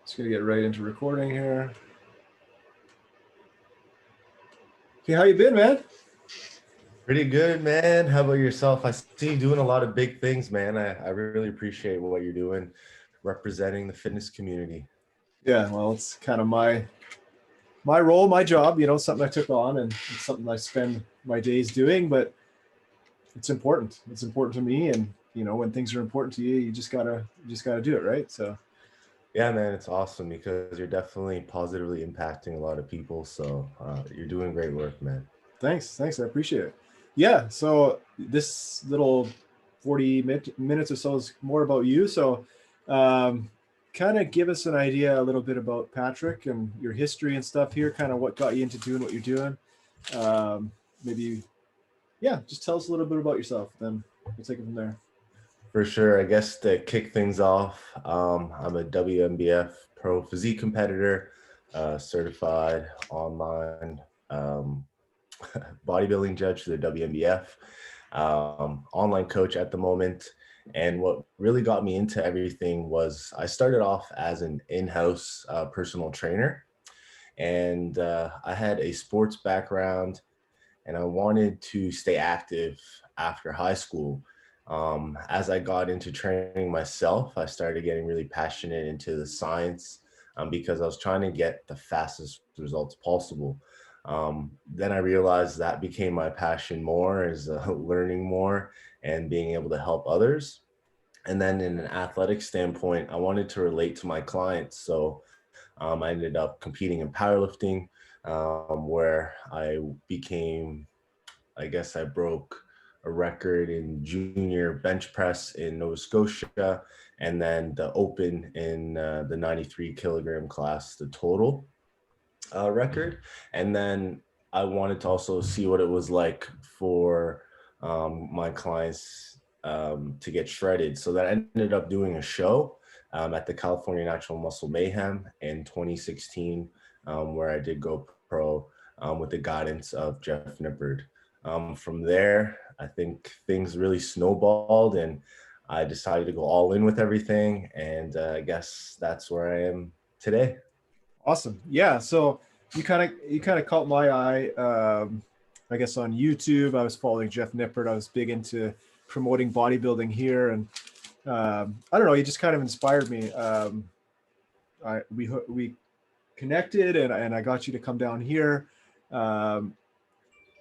Just gonna get right into recording here. Okay, how you been, man? Pretty good, man. How about yourself? I see you doing a lot of big things, man. I really appreciate what you're doing, representing the fitness community. Yeah, well, it's kind of my role, my job. Something I took on, and it's something I spend my days doing. But it's important. It's important to me, and when things are important to you, you just gotta do it, right? So Yeah, man, it's awesome because you're definitely positively impacting a lot of people. So you're doing great work, man. thanks, I appreciate it. Yeah, so this little 40 minutes or so is more about you. So, um, kind of give us an idea a little bit about Patrick and your history and stuff here. Kind of what got you into doing what you're doing. Maybe, yeah, just tell us a little bit about yourself. Then we'll take it from there. For sure. I guess to kick things off, I'm a WMBF pro physique competitor, certified online bodybuilding judge for the WMBF, online coach at the moment. And what really got me into everything was I started off as an in-house personal trainer, and I had a sports background, and I wanted to stay active after high school. As I got into training myself, I started getting really passionate into the science because I was trying to get the fastest results possible. Then I realized that became my passion more is learning more and being able to help others. And then in an athletic standpoint, I wanted to relate to my clients. So I ended up competing in powerlifting, where I became, I guess I broke a record in junior bench press in Nova Scotia, and then the open in the 93 kilogram class, the total record. And then I wanted to also see what it was like for my clients to get shredded. So that I ended up doing a show at the California Natural Muscle Mayhem in 2016, where I did go pro with the guidance of Jeff Nippard. From there, I think things really snowballed, and I decided to go all in with everything. And I guess that's where I am today. Awesome. Yeah. So you kind of caught my eye. I guess on YouTube, I was following Jeff Nippert. I was big into promoting bodybuilding here, and I don't know. He just kind of inspired me. We connected, and I got you to come down here. Um,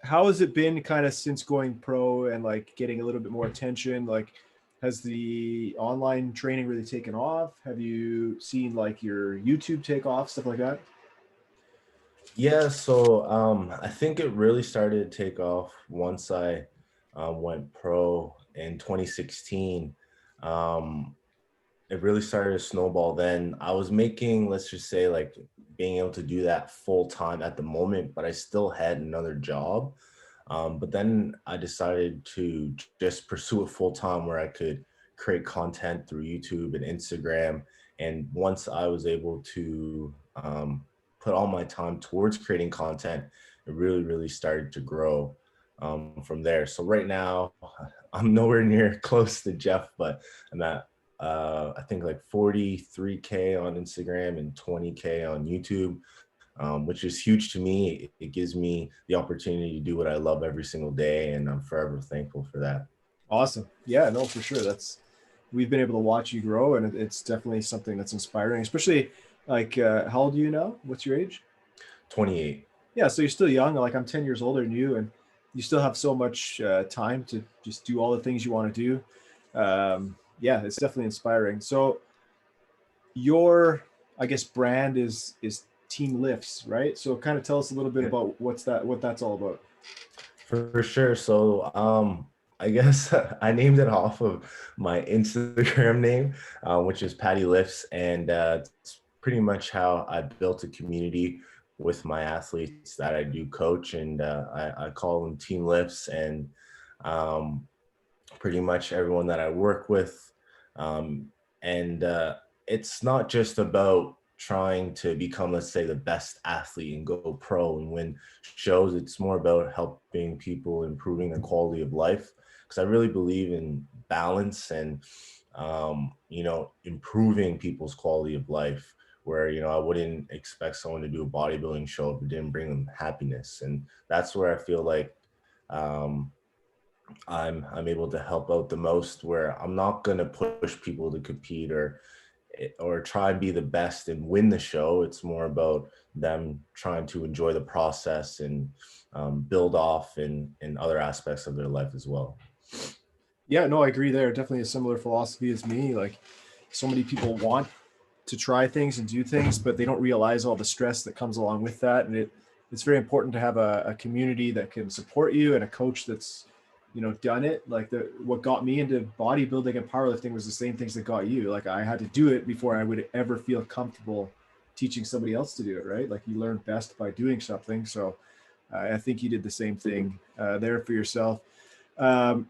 how has it been kind of since going pro and like getting a little bit more attention? Like, has the online training really taken off? Have you seen like your YouTube take off, stuff like that? Yeah, so I think it really started to take off once I went pro in 2016. Um, it really started to snowball then. I was making, let's just say, like being able to do that full time at the moment, but I still had another job. But then I decided to just pursue it full time where I could create content through YouTube and Instagram. And once I was able to put all my time towards creating content, it really, really started to grow from there. So right now, I'm nowhere near close to Jeff, but I'm at I think like 43K on Instagram and 20K on YouTube, which is huge to me. It gives me the opportunity to do what I love every single day, and I'm forever thankful for that. Awesome. Yeah, no, for sure. We've been able to watch you grow, and it's definitely something that's inspiring, especially like, how old are you now? What's your age? 28. Yeah, so you're still young. Like, I'm 10 years older than you, and you still have so much time to just do all the things you want to do. Yeah, it's definitely inspiring. So your, I guess, brand is Team Lifts, right? So kind of tell us a little bit Yeah, about what that's all about. for sure. So I guess I named it off of my Instagram name, which is Patty Lifts, and it's pretty much how I built a community with my athletes that I do coach, and I call them Team Lifts, and um, pretty much everyone that I work with. Um, and it's not just about trying to become, let's say, the best athlete and go pro and win shows. It's more about helping people improving their quality of life. Because I really believe in balance and, improving people's quality of life where, I wouldn't expect someone to do a bodybuilding show if it didn't bring them happiness. And that's where I feel like um, I'm able to help out the most, where I'm not going to push people to compete or try and be the best and win the show. It's more about them trying to enjoy the process and build off in other aspects of their life as well. Yeah, no, I agree there. Definitely a similar philosophy as me. Like, so many people want to try things and do things, but they don't realize all the stress that comes along with that. And it's very important to have a community that can support you and a coach that's, done it. Like, what got me into bodybuilding and powerlifting was the same things that got you. Like, I had to do it before I would ever feel comfortable teaching somebody else to do it. Right. Like, you learn best by doing something. So I think you did the same thing there for yourself. Um,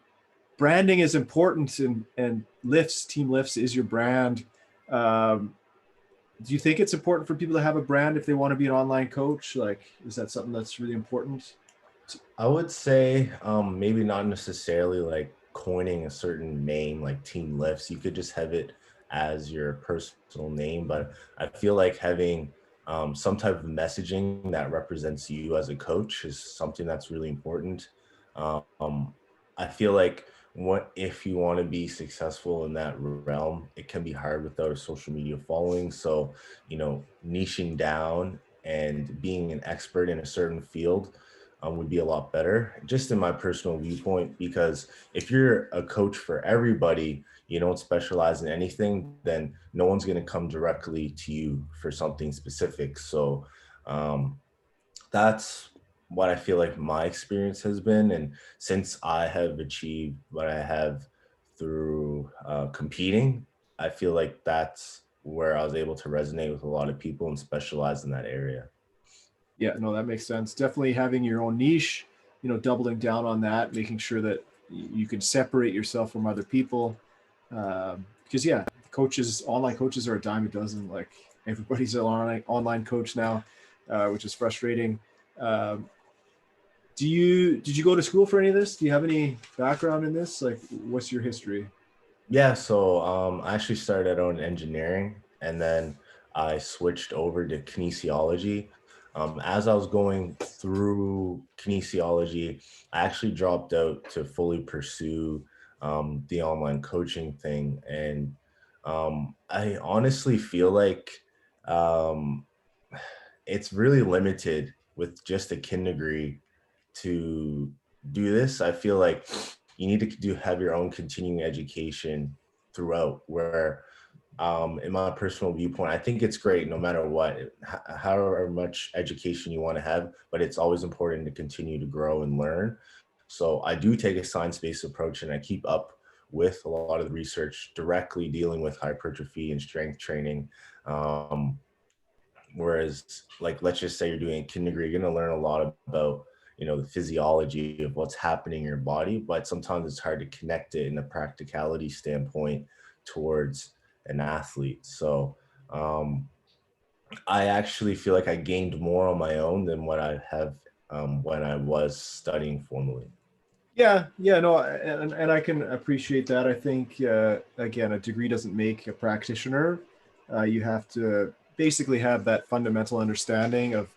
Branding is important, and lifts, team lifts is your brand. Um, do you think it's important for people to have a brand if they want to be an online coach? Like, is that something that's really important? I would say maybe not necessarily like coining a certain name like Team Lifts. You could just have it as your personal name, but I feel like having some type of messaging that represents you as a coach is something that's really important. Um, I feel like what if you want to be successful in that realm, it can be hard without a social media following. So, niching down and being an expert in a certain field would be a lot better, just in my personal viewpoint. Because if you're a coach for everybody, you don't specialize in anything, then no one's going to come directly to you for something specific. So um, that's what I feel like my experience has been. And since I have achieved what I have through competing, I feel like that's where I was able to resonate with a lot of people and specialize in that area. Yeah, no, that makes sense. Definitely having your own niche, doubling down on that, making sure that you can separate yourself from other people. Because yeah, coaches, online coaches are a dime a dozen. Like, everybody's an online coach now, which is frustrating. Um, did you go to school for any of this? Do you have any background in this? Like, what's your history? Yeah, so I actually started out in engineering, and then I switched over to kinesiology. As I was going through kinesiology, I actually dropped out to fully pursue the online coaching thing. And I honestly feel like um, it's really limited with just a kin degree to do this. I feel like you need to have your own continuing education throughout, where in my personal viewpoint, I think it's great no matter what, however much education you want to have, but it's always important to continue to grow and learn. So I do take a science-based approach, and I keep up with a lot of the research directly dealing with hypertrophy and strength training. Um, Whereas, like, let's just say you're doing kin degree, you're going to learn a lot about, the physiology of what's happening in your body, but sometimes it's hard to connect it in a practicality standpoint towards an athlete. So, I actually feel like I gained more on my own than what I have when I was studying formally. Yeah, no, and I can appreciate that. I think again, a degree doesn't make a practitioner. You have to basically have that fundamental understanding of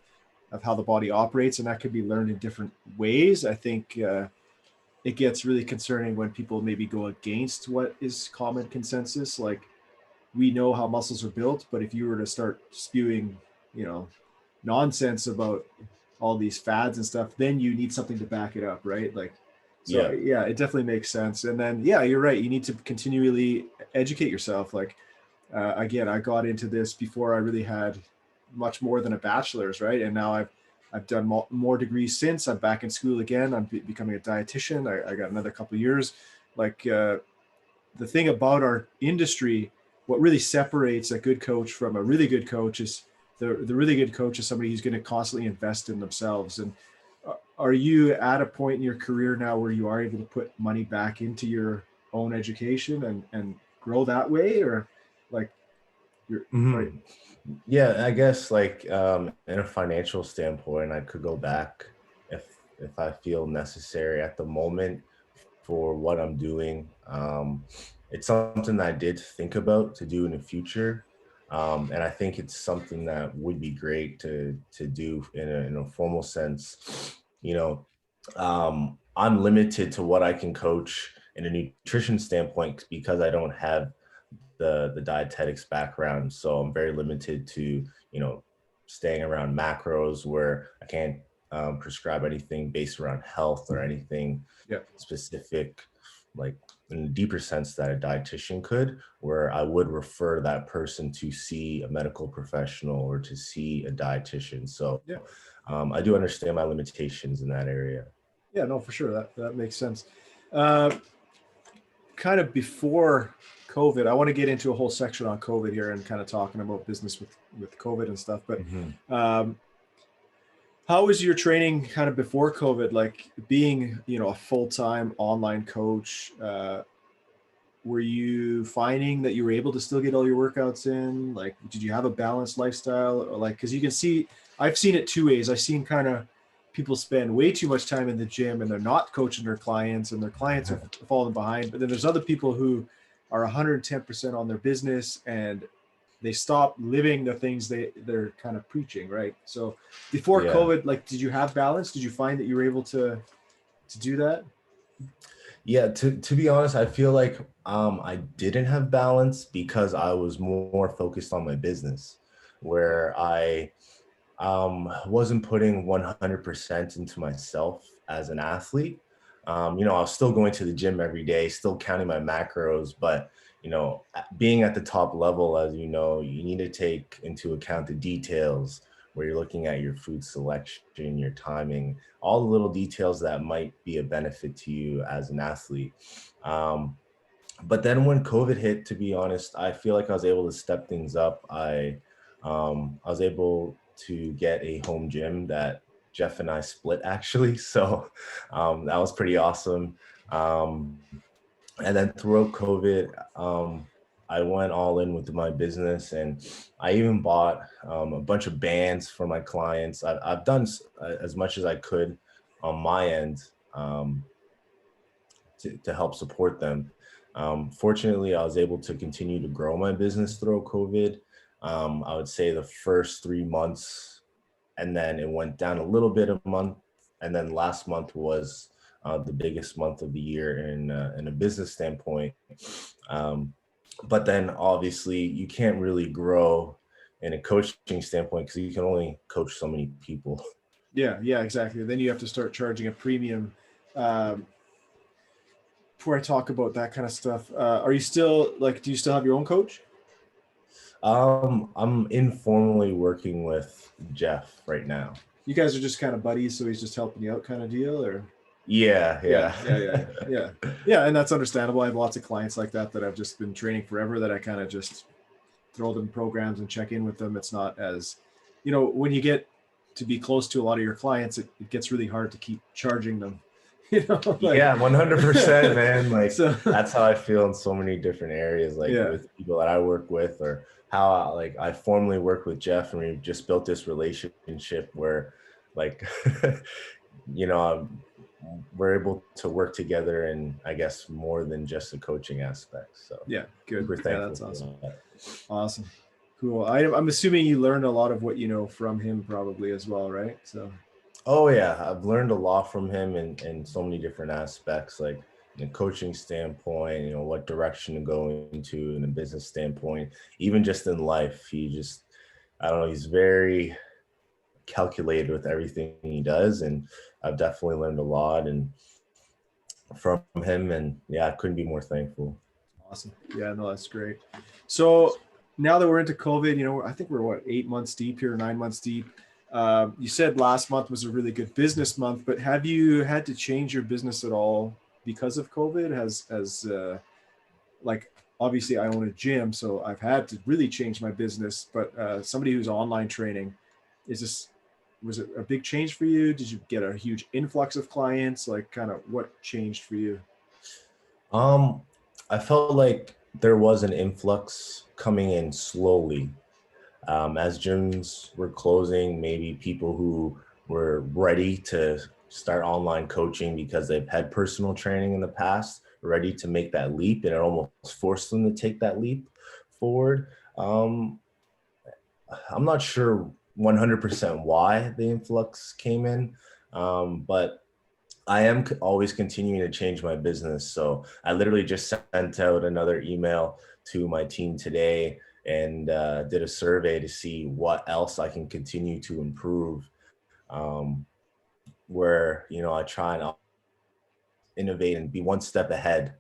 how the body operates, and that could be learned in different ways. I think it gets really concerning when people maybe go against what is common consensus. Like, we know how muscles are built, but if you were to start spewing, you know, nonsense about all these fads and stuff, then you need something to back it up, right? Like, so Yeah. yeah, it definitely makes sense. And then yeah, you're right. You need to continually educate yourself. Like, again, I got into this before I really had much more than a bachelor's, right? And now I've done more degrees since. I'm back in school again. I'm becoming a dietitian. I got another couple of years. Like, the thing about our industry, what really separates a good coach from a really good coach is the really good coach is somebody who's going to constantly invest in themselves. And are you at a point in your career now where you are able to put money back into your own education and grow that way, or like you're right? Mhm. Yeah, I guess like in a financial standpoint, I could go back if I feel necessary. At the moment, for what I'm doing, it's something that I did think about to do in the future. And I think it's something that would be great to do in a formal sense. You know, I'm limited to what I can coach in a nutrition standpoint because I don't have the dietetics background. So I'm very limited to, staying around macros where I can't prescribe anything based around health or anything Yeah. specific, like in a deeper sense that a dietitian could, where I would refer that person to see a medical professional or to see a dietitian. So Yeah. I do understand my limitations in that area. Yeah, no, for sure. That makes sense. Uh, Kind of before COVID, I want to get into a whole section on COVID here and kind of talking about business with COVID and stuff. But Mhm. um, how was your training kind of before COVID? Like being, a full-time online coach. Were you finding that you were able to still get all your workouts in? Like, did you have a balanced lifestyle? Or like, because you can see, I've seen it two ways. I've seen kind of people spend way too much time in the gym and they're not coaching their clients and their clients are falling behind. But then there's other people who are 110% on their business and they stop living the things they're kind of preaching, right? So before Yeah. COVID, like, did you have balance? Did you find that you were able to do that? Yeah, to be honest, I feel like I didn't have balance because I was more focused on my business, where I wasn't putting 100% into myself as an athlete. I was still going to the gym every day, still counting my macros, but being at the top level, as you know, you need to take into account the details where you're looking at your food selection, your timing, all the little details that might be a benefit to you as an athlete. Um, but then when COVID hit, to be honest, I feel like I was able to step things up. I was able to get a home gym that Jeff and I split actually. So that was pretty awesome. Um, and then throughout COVID, I went all in with my business, and I even bought a bunch of bands for my clients. I've done as much as I could on my end to help support them. Fortunately, I was able to continue to grow my business through COVID. I would say the first 3 months, and then it went down a little bit a month, and then last month was the biggest month of the year in a business standpoint. Um, but then obviously you can't really grow in a coaching standpoint because you can only coach so many people. Yeah, exactly. Then you have to start charging a premium. Um, Before I talk about that kind of stuff, are you still like, do you still have your own coach? I'm informally working with Jeff right now. You guys are just kind of buddies, so he's just helping you out kind of deal, or? Yeah, Yeah, yeah. yeah, and that's understandable. I have lots of clients like that I've just been training forever that I kind of just throw them programs and check in with them. It's not as, when you get to be close to a lot of your clients, it gets really hard to keep charging them, like, Yeah, 100%, man. Like so, that's how I feel in so many different areas, like yeah, with people that I work with, or how like I formally work with Jeff, and we've just built this relationship where, like, you know, we're able to work together, and I guess more than just the coaching aspect. So yeah, good. super Yeah, thankful that's awesome. for that. Awesome. Cool. I'm assuming you learned a lot of what you know from him probably as well, right? So, Oh yeah, I've learned a lot from him in so many different aspects, like in a coaching standpoint, what direction to go into in a business standpoint, even just in life. I don't know, he's very calculated with everything he does, and I've definitely learned a lot and from him, and yeah, I couldn't be more thankful. awesome. Yeah, no, that's great. So now that we're into COVID, I think we're what, 8 months deep here, 9 months deep. You said last month was a really good business month, but have you had to change your business at all because of COVID? Like, obviously I own a gym, so I've had to really change my business, but somebody who's online training, was it a big change for you? Did you get a huge influx of clients? Like, kind of what changed for you? Um, I felt like there was an influx coming in slowly. As gyms were closing, maybe people who were ready to start online coaching because they've had personal training in the past, ready to make that leap, and it almost forced them to take that leap forward. I'm not sure 100% why the influx came in, but I am always continuing to change my business. So I literally just sent out another email to my team today and did a survey to see what else I can continue to improve. Um, where I try and innovate and be one step ahead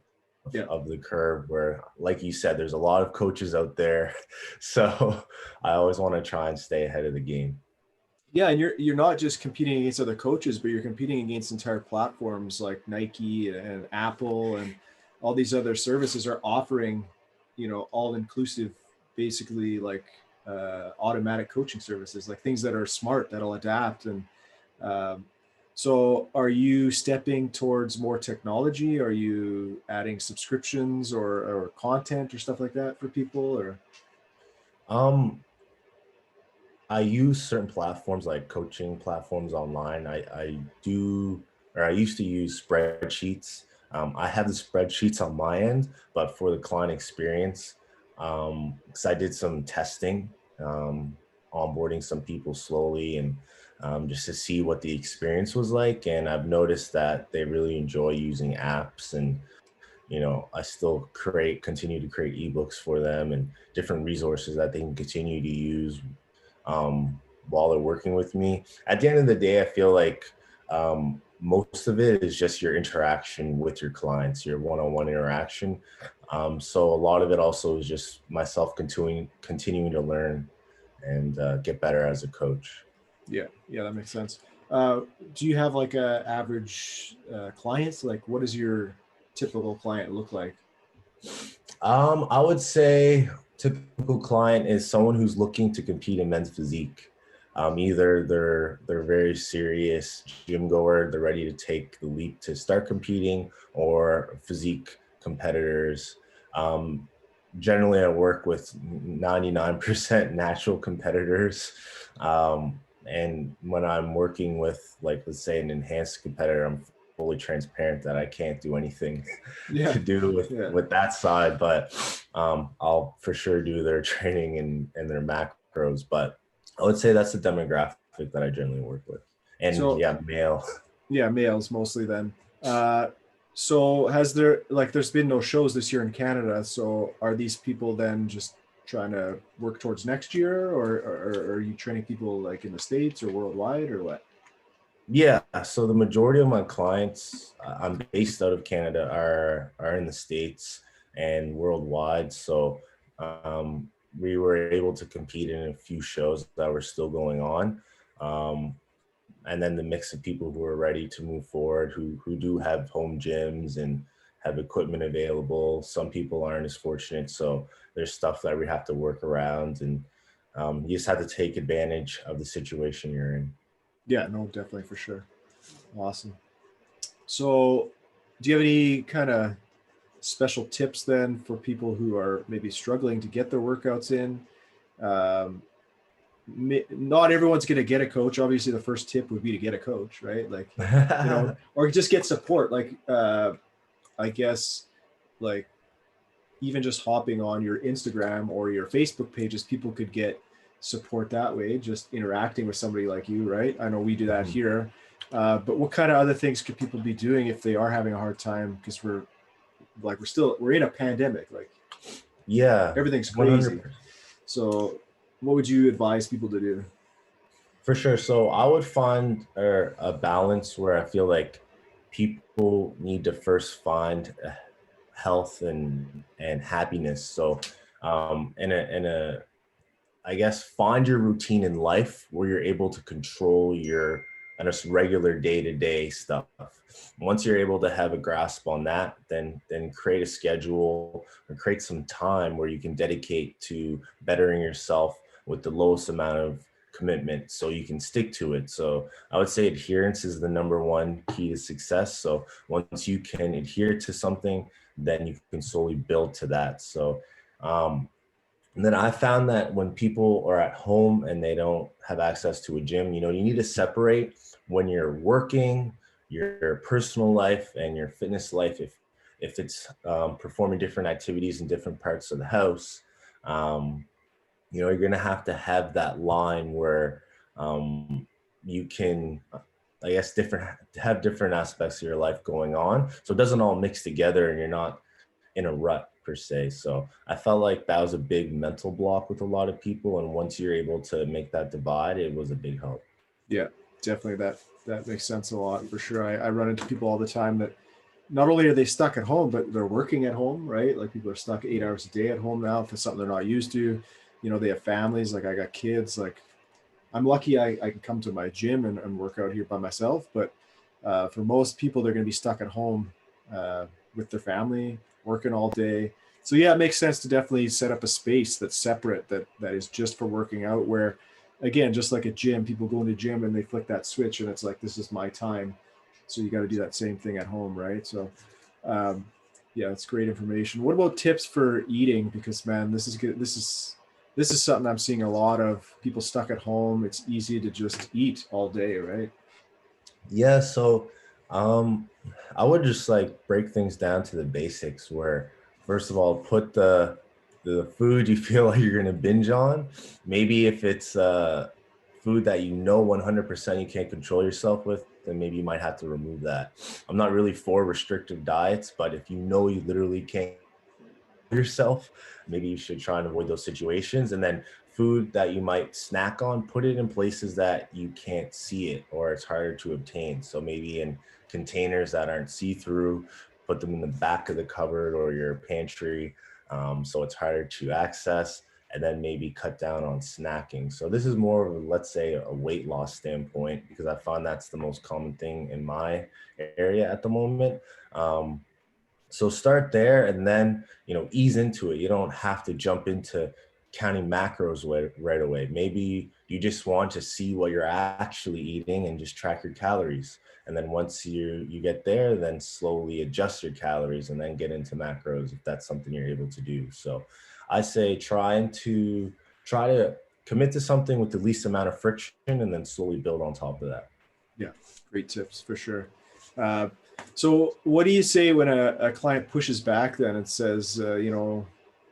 Yeah. of the curve. Where, like you said, there's a lot of coaches out there, so I always want to try and stay ahead of the game. Yeah, and you're not just competing against other coaches, but you're competing against entire platforms like Nike and Apple and all these other services are offering, all inclusive, basically like automatic coaching services, like things that are smart that'll adapt. And um, so, are you stepping towards more technology? Are you adding subscriptions or content or stuff like that for people? Or Um, I use certain platforms like coaching platforms online. I used to use spreadsheets. I have the spreadsheets on my end, but for the client experience, because I did some testing, um, onboarding some people slowly and just to see what the experience was like. And I've noticed that they really enjoy using apps and I still continue to create ebooks for them and different resources that they can continue to use while they're working with me. At the end of the day, I feel like most of it is just your interaction with your clients, your one-on-one interaction. So a lot of it also is just myself continuing to learn and get better as a coach. yeah, yeah, that makes sense. Uh, do you have like a average clients? Like, what does your typical client look like? I would say typical client is someone who's looking to compete in men's physique. Either they're very serious gym goer, they're ready to take the leap to start competing, or physique competitors. Um, Generally, I work with 99% natural competitors. And when I'm working with, like, let's say an enhanced competitor, I'm fully transparent that I can't do anything Yeah, to do yeah, with that side, but I'll for sure do their training and their macros. But I would say that's the demographic that I generally work with. And so yeah, male. yeah, males mostly then. Uh, so there's been no shows this year in Canada, so are these people then just trying to work towards next year, or are you training people like in the States or worldwide or what? Yeah, so the majority of my clients, I'm based out of Canada, are in the States and worldwide. So we were able to compete in a few shows that were still going on. Um, and then the mix of people who are ready to move forward, who do have home gyms and have equipment available. Some people aren't as fortunate, so there's stuff that we have to work around, and you just have to take advantage of the situation you're in. Yeah, no, definitely for sure. Awesome. So, do you have any kind of special tips then for people who are maybe struggling to get their workouts in? Um, Not everyone's going to get a coach. Obviously, the first tip would be to get a coach, right? Like, or just get support. Like, I guess, like even just hopping on your Instagram or your Facebook pages, people could get support that way, just interacting with somebody like you, right? I know we do that Mhm. here. But what kind of other things could people be doing if they are having a hard time? Because we're in a pandemic, like Yeah, everything's crazy. 100%. So what would you advise people to do? For sure. So I would find a balance where I feel like people need to first find health and happiness. So in a I guess find your routine in life where you're able to control your just regular day-to-day stuff. Once you're able to have a grasp on that, then create a schedule or create some time where you can dedicate to bettering yourself with the lowest amount of commitment so you can stick to it. So I would say adherence is the number one key to success. So once you can adhere to something, then you can slowly build to that. So um, and then I found that when people are at home and they don't have access to a gym, you need to separate when you're working, your personal life and your fitness life. If it's performing different activities in different parts of the house, um, you're going to have that line where you can, I guess, have different aspects of your life going on. So it doesn't all mix together and you're not in a rut per se. So I felt like that was a big mental block with a lot of people. And once you're able to make that divide, it was a big help. Yeah, definitely that makes sense a lot for sure. I run into people all the time that not only are they stuck at home, but they're working at home, right? Like people are stuck 8 hours a day at home now for something they're not used to. They have families, like I got kids. Like I'm lucky I can come to my gym and work out here by myself. But for most people, they're going to be stuck at home with their family, working all day. So yeah, it makes sense to definitely set up a space that's separate, that is just for working out. Where, again, just like a gym, people go into gym and they flick that switch, and it's like, this is my time. So you got to do that same thing at home, right? So um, yeah, it's great information. What about tips for eating? Because man, this is good. This is something I'm seeing a lot of people stuck at home. It's easy to just eat all day, right? Yeah, so um I would just like break things down to the basics where first of all put the food you feel like you're gonna binge on. Maybe if it's food that 100% you can't control yourself with, then maybe you might have to remove that. I'm not really for restrictive diets, but if you literally can't yourself, maybe you should try and avoid those situations. And then food that you might snack on, put it in places that you can't see it or it's harder to obtain. So maybe in containers that aren't see-through, put them in the back of the cupboard or your pantry, so it's harder to access. And then maybe cut down on snacking. So this is more of, let's say, a weight loss standpoint, because I find that's the most common thing in my area at the moment. Um, so start there and then, ease into it. You don't have to jump into counting macros right away. Maybe you just want to see what you're actually eating and just track your calories. And then once you get there, then slowly adjust your calories and then get into macros if that's something you're able to do. So I say try to commit to something with the least amount of friction and then slowly build on top of that. Yeah, great tips for sure. Uh, so, what do you say when a client pushes back then and says,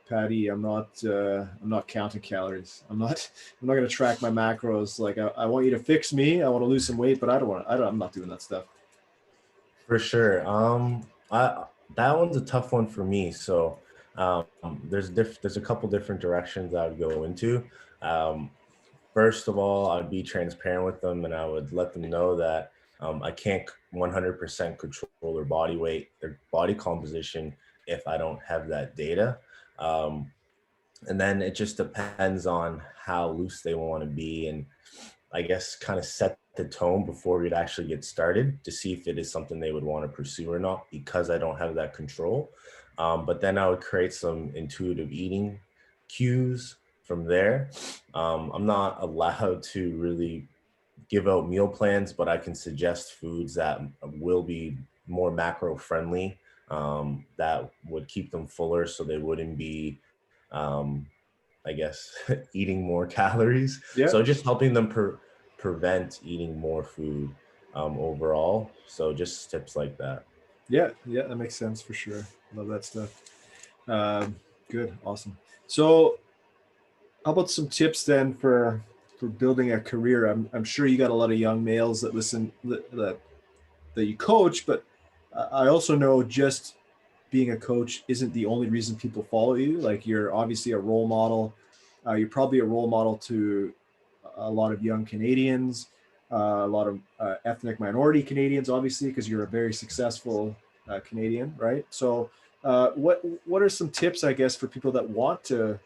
Patty, I'm not counting calories. I'm not going to track my macros. Like, I want you to fix me. I want to lose some weight, but I don't want. I'm not doing that stuff. For sure. I That one's a tough one for me. So um, there's a couple different directions I would go into. Um, First of all, I'd be transparent with them and I would let them know that I can't 100% control their body weight, their body composition if I don't have that data. Um, and then it just depends on how loose they want to be and I guess kind of set the tone before we'd actually get started to see if it is something they would want to pursue or not, because I don't have that control. But then I would create some intuitive eating cues from there. I'm not allowed to really give out meal plans, but I can suggest foods that will be more macro friendly, that would keep them fuller so they wouldn't be um, I guess, eating more calories. Yeah, So just helping them prevent eating more food overall. So just tips like that. yeah, yeah. That makes sense for sure. Love that stuff. Um, Good, awesome. So, how about some tips then for building a career? I'm sure you got a lot of young males that listen that you coach, but I also know just being a coach isn't the only reason people follow you. Like you're obviously a role model. You're probably a role model to a lot of young Canadians, a lot of ethnic minority Canadians, obviously, because you're a very successful Canadian, right? So, what are some tips, I guess, for people that want to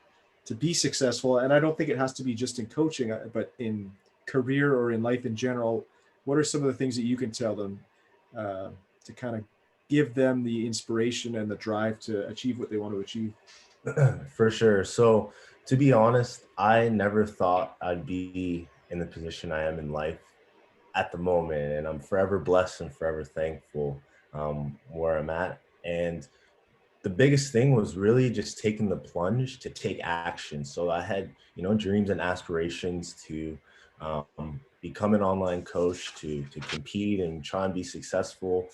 be successful? And I don't think it has to be just in coaching, but in career or in life in general. What are some of the things that you can tell them uh, to kind of give them the inspiration and the drive to achieve what they want to achieve? For sure. So to be honest, I never thought I'd be in the position I am in life at the moment. And I'm forever blessed and forever thankful where I'm at. And the biggest thing was really just taking the plunge to take action. So I had, dreams and aspirations to become an online coach, to compete and try and be successful.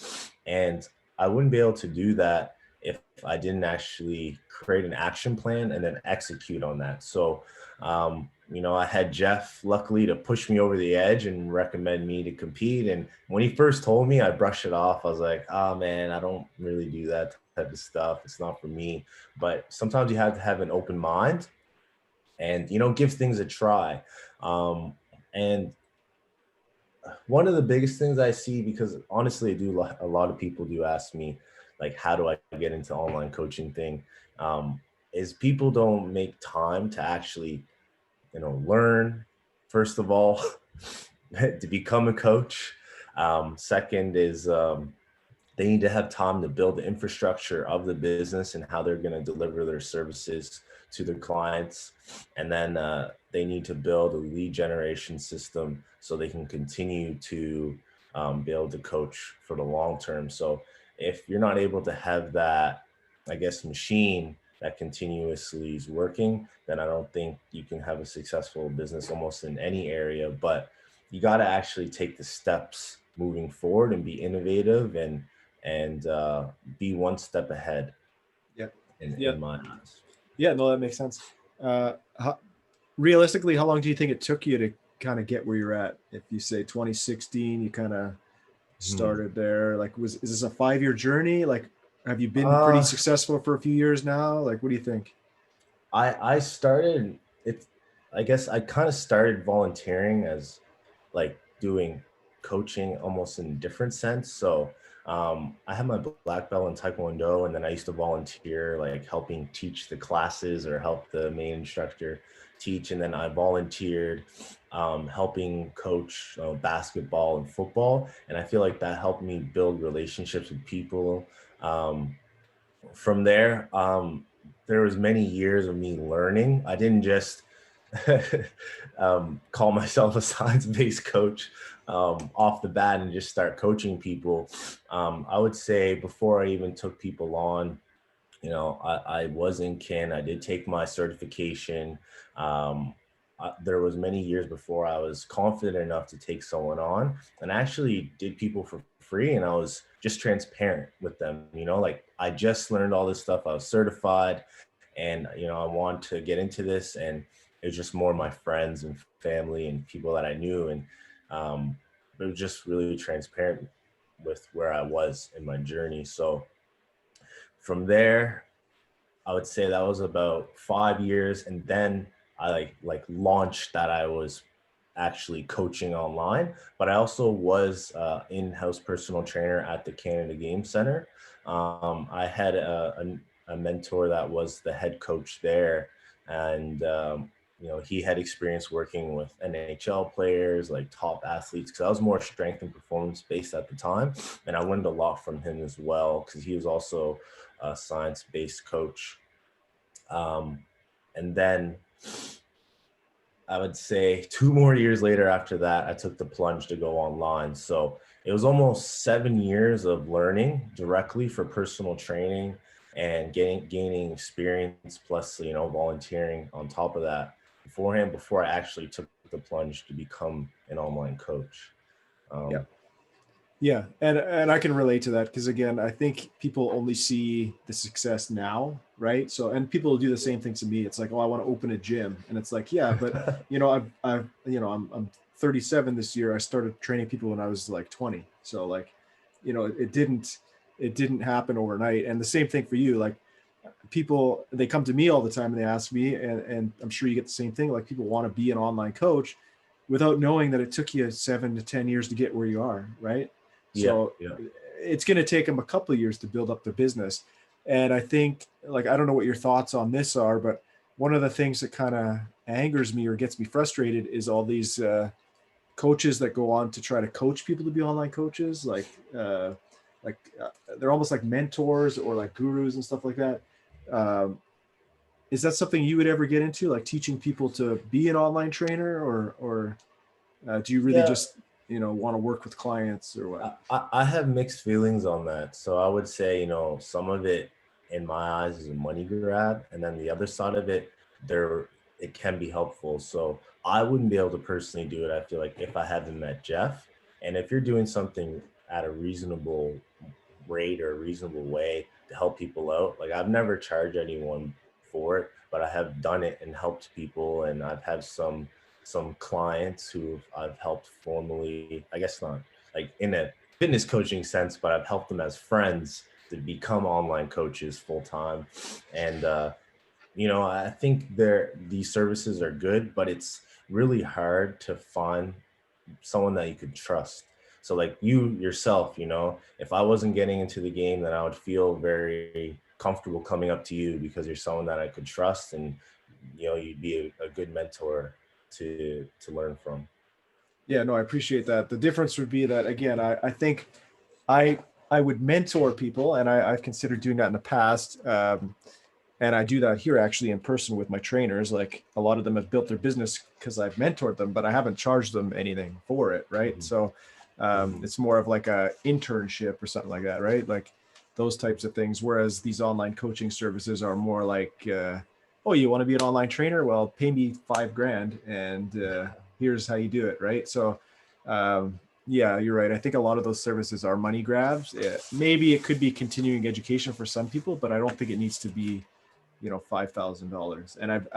And I wouldn't be able to do that if I didn't actually create an action plan and then execute on that. So, I had Jeff luckily to push me over the edge and recommend me to compete. And when he first told me, I brushed it off. I was like, oh man, I don't really do that type of stuff. It's not for me. But sometimes you have to have an open mind and, give things a try. And one of the biggest things I see, because honestly, a lot of people do ask me, like, how do I get into online coaching thing? Um, is people don't make time to actually, learn, first of all, to become a coach. Second is they need to have time to build the infrastructure of the business and how they're going to deliver their services to their clients. And then they need to build a lead generation system so they can continue to be able to coach for the long term. So if you're not able to have that, I guess, machine that continuously is working, then I don't think you can have a successful business almost in any area. But you got to actually take the steps moving forward and be innovative and be one step ahead Yeah. Yeah. in my eyes. Yeah. No, that makes sense. How, realistically, how long do you think it took you to kind of get where you're at? If you say 2016, you kind of Hmm. started there. Like, is this a 5-year journey? Like, have you been pretty Uh, successful for a few years now? Like, what do you think? I started it. I guess I kind of started volunteering as like doing coaching almost in a different sense. So I had my black belt in Taekwondo, and then I used to volunteer, like helping teach the classes or help the main instructor teach. And then I volunteered helping coach basketball and football. And I feel like that helped me build relationships with people. Um, from there, there was many years of me learning. I didn't just call myself a science-based coach off the bat and just start coaching people. I would say before I even took people on, I was in kin. I did take my certification. There was many years before I was confident enough to take someone on, and I actually did people for free, and I was just transparent with them. Like, I just learned all this stuff. I was certified, and I wanted to get into this, and it was just more my friends and family and people that I knew, and it was just really transparent with where I was in my journey. So from there, I would say that was about 5 years, and then I like launched that I was actually coaching online, but I also was in-house personal trainer at the Canada Game Center. I had a mentor that was the head coach there, and he had experience working with NHL players, like top athletes, because I was more strength and performance based at the time, and I learned a lot from him as well because he was also a science-based coach. um, and then I would say 2 more years later after that, I took the plunge to go online. So it was almost 7 years of learning directly for personal training and gaining experience, plus volunteering on top of that beforehand, before I actually took the plunge to become an online coach. Yeah. Um, Yeah, and I can relate to that because again, I think people only see the success now, right? So, and people do the same thing to me. It's like, oh, I want to open a gym, and it's like, yeah, but I'm 37 this year. I started training people when I was like 20, so like, it didn't happen overnight. And the same thing for you. Like, people, they come to me all the time and they ask me, and I'm sure you get the same thing. Like, people want to be an online coach without knowing that it took you 7 to 10 years to get where you are, right? yeah, So yeah. it's going to take them a couple of years to build up the business. And I think, like, I don't know what your thoughts on this are, but one of the things that kind of angers me or gets me frustrated is all these coaches that go on to try to coach people to be online coaches, they're almost like mentors or like gurus and stuff like that. Um, is that something you would ever get into, like teaching people to be an online trainer, or do you really Yeah, just want to work with clients or what? I have mixed feelings on that. So I would say, some of it in my eyes is a money grab. And then the other side of it, there it can be helpful. So I wouldn't be able to personally do it, I feel like, if I haven't met Jeff. And if you're doing something at a reasonable rate or a reasonable way to help people out. Like I've never charged anyone for it, but I have done it and helped people, and I've had some clients who I've helped formally, I guess not like in a fitness coaching sense, but I've helped them as friends to become online coaches full time. And I think these services are good, but it's really hard to find someone that you could trust. So like you yourself, if I wasn't getting into the game, then I would feel very comfortable coming up to you because you're someone that I could trust, and you'd be a good mentor to learn from. Yeah, no, I appreciate that. The difference would be that, again, I think I I would mentor people, and I've considered doing that in the past. And I do that here actually in person with my trainers. Like a lot of them have built their business because I've mentored them, but I haven't charged them anything for it, right? Mhm. So Mhm. it's more of like a internship or something like that, right? Like those types of things. Whereas these online coaching services are more like, oh, you want to be an online trainer? Well, pay me $5,000 and here's how you do it, right? So yeah, you're right. I think a lot of those services are money grabs. Maybe it could be continuing education for some people, but I don't think it needs to be $5,000. And I've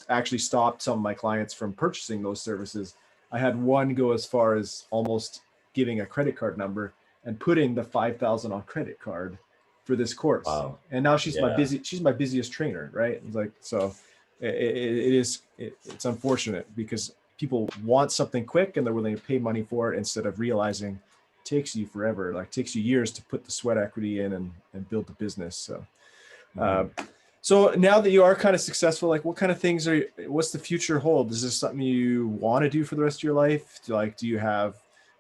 actually stopped some of my clients from purchasing those services. I had one go as far as almost giving a credit card number and putting the 5,000 on credit card for this course. Wow. And now Yeah. she's my busiest trainer, right? It's like, so it's unfortunate because people want something quick and they're willing to pay money for it instead of realizing it takes you forever, like takes you years to put the sweat equity in and build the business. So uh, Mhm. so now that you are kind of successful, like what kind of things what's the future hold? Is this something you want to do for the rest of your life? Do you have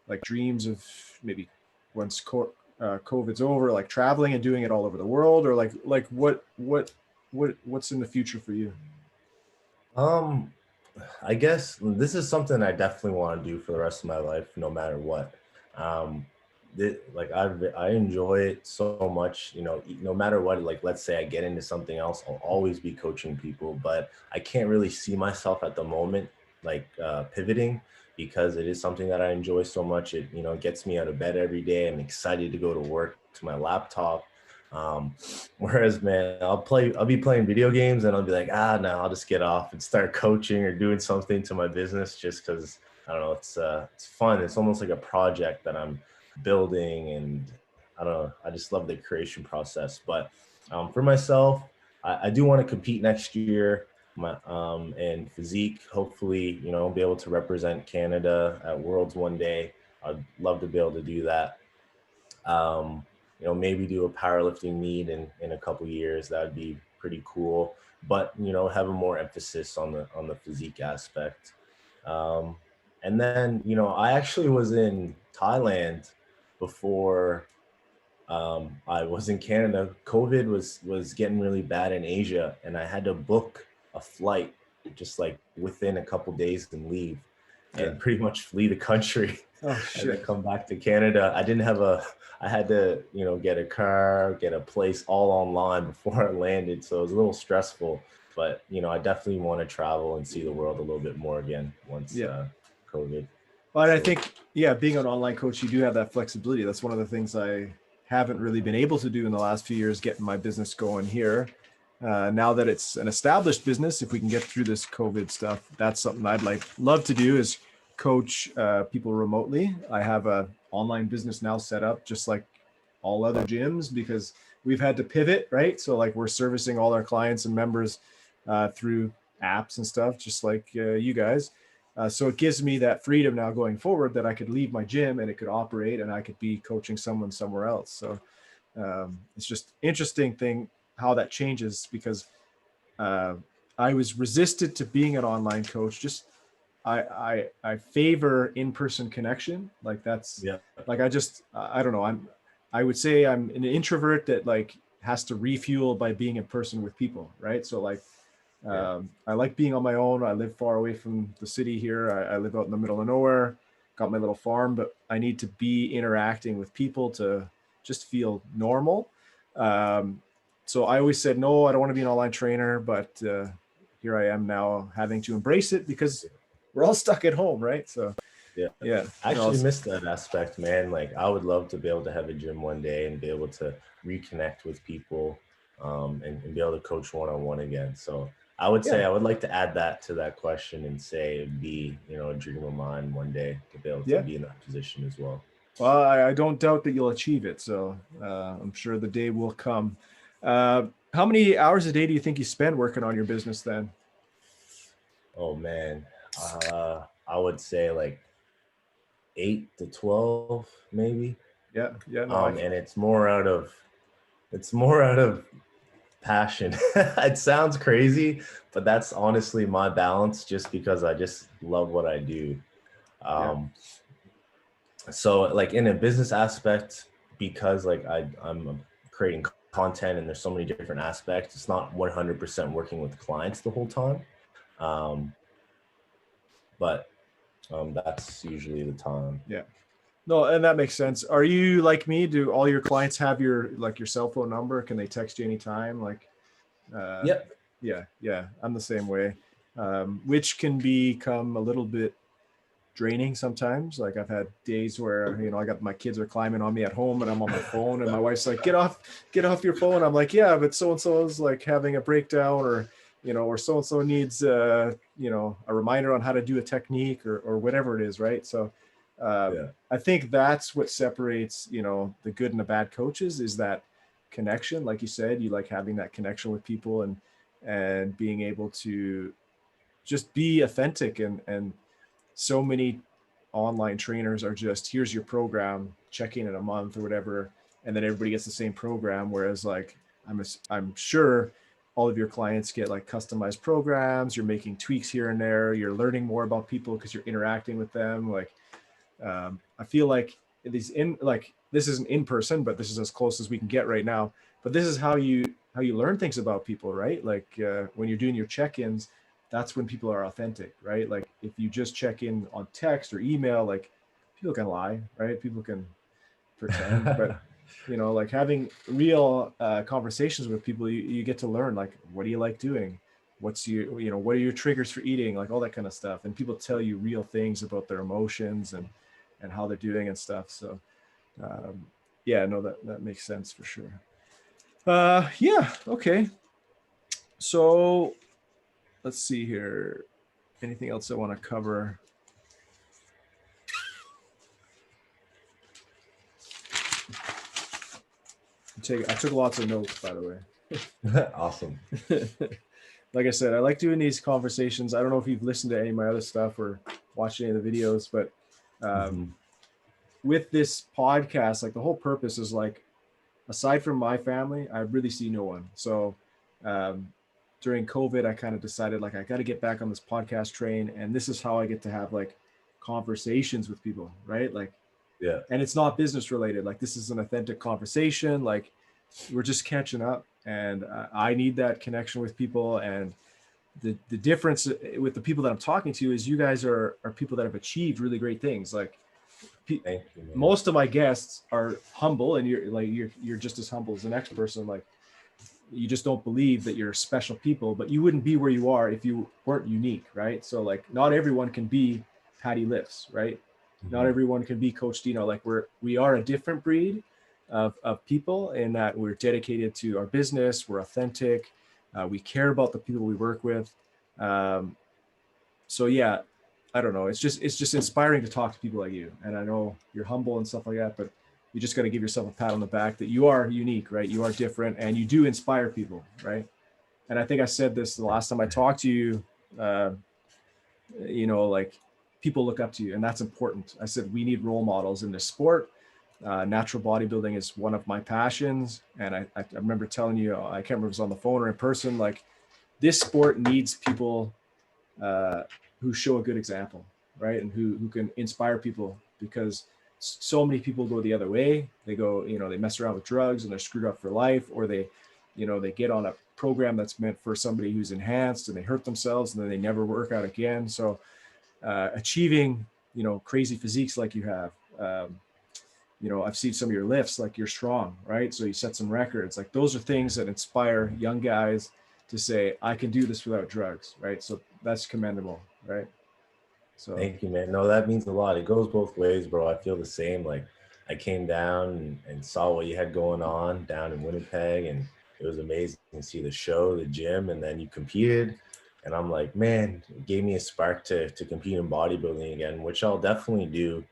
like dreams of maybe once COVID's over, like traveling and doing it all over the world, or like what's in the future for you? Um, I guess this is something I definitely want to do for the rest of my life, no matter what. Um, like I enjoy it so much, no matter what. Like, let's say I get into something else, I'll always be coaching people, but I can't really see myself at the moment, like pivoting, because it is something that I enjoy so much. It, gets me out of bed every day. I'm excited to go to work, to my laptop. Um, Whereas, man, I'll be playing video games and I'll be like, no, I'll just get off and start coaching or doing something to my business just because I don't know, it's fun. It's almost like a project that I'm building, and I don't know, I just love the creation process. But for myself, I do want to compete next year. And physique, hopefully, be able to represent Canada at Worlds one day. I'd love to be able to do that. um, maybe do a powerlifting meet in a couple years. That would be pretty cool. But have a more emphasis on the physique aspect. Um, and then I actually was in Thailand before I was in Canada. COVID was getting really bad in Asia, and I had to book a flight just like within a couple days and leave, Yeah. and pretty much flee the country, Oh and then shit. come back to Canada. I had to get a car, get a place all online before I landed, so it was a little stressful. But I definitely want to travel and see the world a little bit more again once Yeah. COVID But I slows. think, yeah, being an online coach, you do have that flexibility. That's one of the things I haven't really been able to do in the last few years, getting my business going here. Now that it's an established business, if we can get through this COVID stuff, that's something I'd love to do is coach people remotely. I have a online business now set up just like all other gyms because we've had to pivot, right? So like we're servicing all our clients and members through apps and stuff, just like you guys. So it gives me that freedom now going forward that I could leave my gym and it could operate and I could be coaching someone somewhere else. So it's just interesting thing how that changes because uh, I was resistant to being an online coach. Just I favor in-person connection. Like that's Yeah. like I don't know. I would say I'm an introvert that like has to refuel by being in person with people, right? So like Yeah. I like being on my own. I live far away from the city here. I live out in the middle of nowhere, got my little farm, but I need to be interacting with people to just feel normal. Um, so I always said, no, I don't want to be an online trainer, but here I am now having to embrace it because we're all stuck at home, right? So Yeah. Yeah. I No, actually missed that aspect, man. Like I would love to be able to have a gym one day and be able to reconnect with people, and be able to coach one-on-one again. So I would say yeah. I would like to add that to that question and say it'd be, a dream of mine one day to be able to Yeah. be in that position as well. Well, I don't doubt that you'll achieve it. So I'm sure the day will come. How many hours a day do you think you spend working on your business then? Oh man. I would say like 8 to 12, maybe. Yeah. Yeah. No, I, And it's more out of passion. It sounds crazy, but that's honestly my balance just because I just love what I do. yeah. Um, so like in a business aspect, because like I'm creating content and there's so many different aspects, it's not 100% working with clients the whole time. Um, but that's usually the time. Yeah. No, and that makes sense. Are you like me? Do all your clients have your cell phone number? Can they text you anytime? Uh, Yep. yeah, yeah. I'm the same way, which can become a little bit draining sometimes. Like I've had days where I got my kids are climbing on me at home and I'm on my phone and my wife's like, get off your phone. I'm like, yeah, but so and so is like having a breakdown or so and so needs a reminder on how to do a technique or whatever it is, right? So Yeah. I think that's what separates the good and the bad coaches is that connection. Like you said, you like having that connection with people and being able to just be authentic and so many online trainers are just here's your program, check in a month or whatever, and then everybody gets the same program. Whereas like I'm sure all of your clients get like customized programs. You're making tweaks here and there. You're learning more about people because you're interacting with them. Like I feel like this isn't in person, but this is as close as we can get right now. But this is how you learn things about people, right? Like when you're doing your check-ins, that's when people are authentic, right? Like if you just check in on text or email, like people can lie, right? People can pretend, but like having real conversations with people, you get to learn like what do you like doing, what are your triggers for eating, like all that kind of stuff, and people tell you real things about their emotions and how they're doing and stuff. So um, yeah, no, that makes sense for sure. Yeah, okay. So let's see here. Anything else I want to cover? I took lots of notes, by the way. Awesome. Like I said, I like doing these conversations. I don't know if you've listened to any of my other stuff or watched any of the videos, but Mhm. with this podcast, like the whole purpose is like, aside from my family, I really see no one. So um, during COVID, I kind of decided like I got to get back on this podcast train, and this is how I get to have like conversations with people, right? Like, Yeah. and it's not business related. Like this is an authentic conversation. Like we're just catching up, and I need that connection with people. And the difference with the people that I'm talking to is you guys are people that have achieved really great things. Like Thank you, man. most of my guests are humble, and you're just as humble as the next person. Like you just don't believe that you're special people, but you wouldn't be where you are if you weren't unique, right? So like not everyone can be Patty Lifts, right? Not Mhm. everyone can be Coach Dino. Like we are a different breed of people in that we're dedicated to our business, we're authentic, we care about the people we work with. um, so yeah, I don't know. It's just inspiring to talk to people like you. And I know you're humble and stuff like that, but you just got to give yourself a pat on the back that you are unique, right? You are different and you do inspire people, right? And I think I said this the last time I talked to you. Uh, like people look up to you, and that's important. I said we need role models in this sport. Natural bodybuilding is one of my passions, and I remember telling you, I can't remember if it was on the phone or in person, like this sport needs people uh, who show a good example, right? And who can inspire people, because so many people go the other way. They go, they mess around with drugs and they're screwed up for life, or they get on a program that's meant for somebody who's enhanced and they hurt themselves and then they never work out again. So achieving, crazy physiques like you have, I've seen some of your lifts, like you're strong, right? So you set some records. Like those are things that inspire young guys to say, I can do this without drugs, right? So that's commendable, right? So Thank you, man. No, that means a lot. It goes both ways, bro. I feel the same. Like I came down and saw what you had going on down in Winnipeg, and it was amazing to see the show, the gym, and then you competed. And I'm like, man, it gave me a spark to compete in bodybuilding again, which I'll definitely do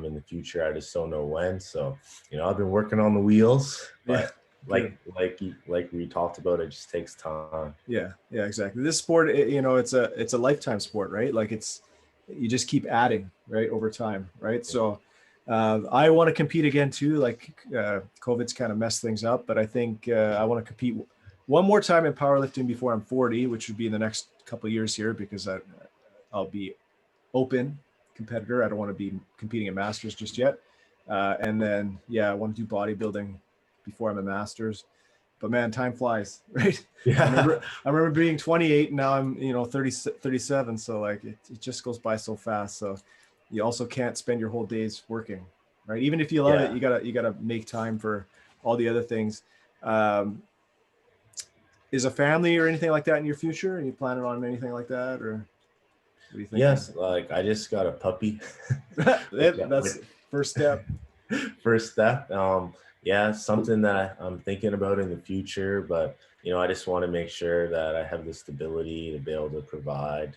in the future. I just don't know when. So, I've been working on the wheels, yeah, but good. like we talked about, it just takes time. Yeah, exactly. This sport, it's a lifetime sport, right? Like you just keep adding, right, over time, right? So I want to compete again too. Like COVID's kind of messed things up, but I think I want to compete one more time in powerlifting before I'm 40, which would be in the next couple of years here, because I'll be open competitor. I don't want to be competing in masters just yet. And then, I want to do bodybuilding before I'm a masters. But man, time flies, right? Yeah. I remember being 28 and now I'm, 30, 37. So like it just goes by so fast. So you also can't spend your whole days working, right? Even if you love it, Yeah. you gotta make time for all the other things. Um, is a family or anything like that in your future? Are you planning on anything like that, or what are you thinking? Yes, like I just got a puppy. That's first step. First step. Yeah, something that I'm thinking about in the future, but I just want to make sure that I have the stability to be able to provide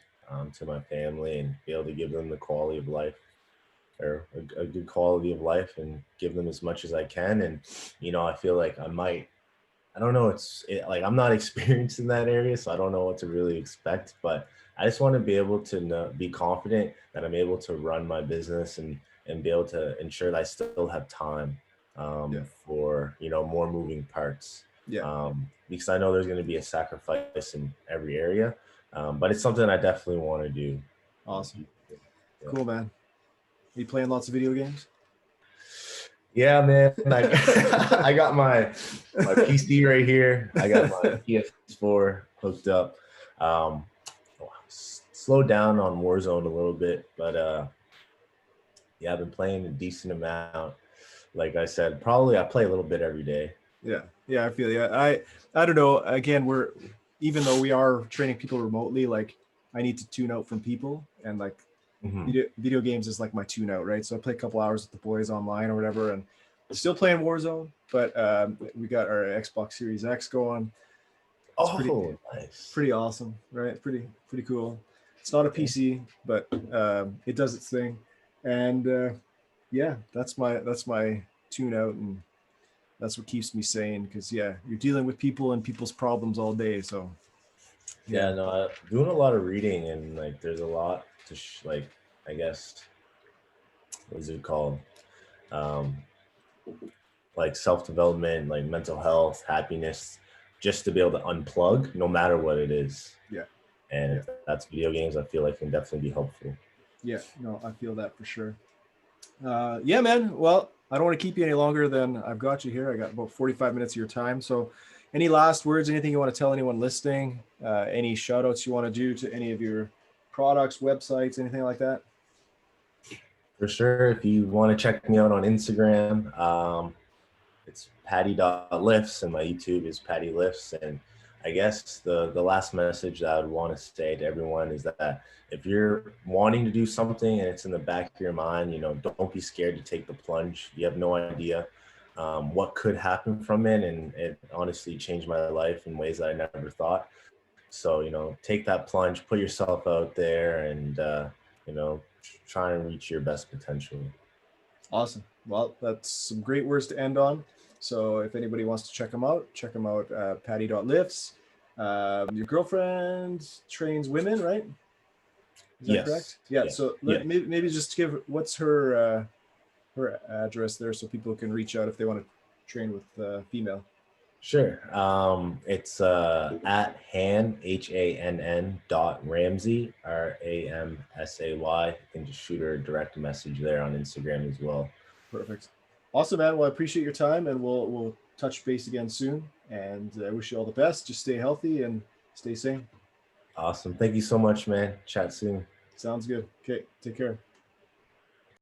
to my family and be able to give them the quality of life, or a good quality of life, and give them as much as I can. And I feel like I don't know. Like I'm not experienced in that area, so I don't know what to really expect. But I just want to be able to be confident that I'm able to run my business and be able to ensure that I still have time Yeah. for more moving parts. Yeah. Because I know there's going to be a sacrifice in every area, but it's something I definitely want to do in the Awesome. future. Yeah. Cool, man. Are you playing lots of video games? Yeah, man. I got my PC right here. I got my PS4 hooked up. Um, Slowed down on Warzone a little bit, but yeah, I've been playing a decent amount. Like I said, probably I play a little bit every day. Yeah. Yeah, I feel you. I don't know. Again, even though we are training people remotely, like I need to tune out from people, and like Mhm. video games is like my tune out, right? So I play a couple hours with the boys online or whatever, and still playing Warzone, but we got our Xbox Series X going. It's Oh, nice. pretty awesome, right? Pretty cool. It's not a Yeah. PC, but it does its thing, and yeah, that's my tune out, and that's what keeps me sane. Because you're dealing with people and people's problems all day, so yeah, Yeah, no, I'm doing a lot of reading, and like there's a lot to like, I guess, what is it called? Um, like self-development, like mental health, happiness, just to be able to unplug no matter what it is. yeah, And yeah, if that's video games, I feel like can definitely be helpful. yeah. No, I feel that for sure. Yeah, man. Well, I don't want to keep you any longer than I've got you here. I got about 45 minutes of your time. So, any last words, anything you want to tell anyone listening, any shout outs you want to do to any of your products, websites, anything like that? For sure. If you want to check me out on Instagram, it's patty.lifts, and my YouTube is patty lifts. And I guess the last message that I would want to say to everyone is that if you're wanting to do something and it's in the back of your mind, don't be scared to take the plunge. You have no idea what could happen from it. And it honestly changed my life in ways that I never thought. So, take that plunge, put yourself out there, and, try and reach your best potential. Awesome. Well, that's some great words to end on. So, if anybody wants to check them out, patty.lifts. Your girlfriend trains women, right? Is that Yes. correct? Yeah. Yeah. So, Yeah. maybe just give what's her address there so people can reach out if they want to train with female. Sure. It's at Hann Ramsey Ramsay. You can just shoot her a direct message there on Instagram as well. Perfect. Awesome, man. Well, I appreciate your time, and we'll touch base again soon. And I wish you all the best. Just stay healthy and stay sane. Awesome. Thank you so much, man. Chat soon. Sounds good. Okay. Take care.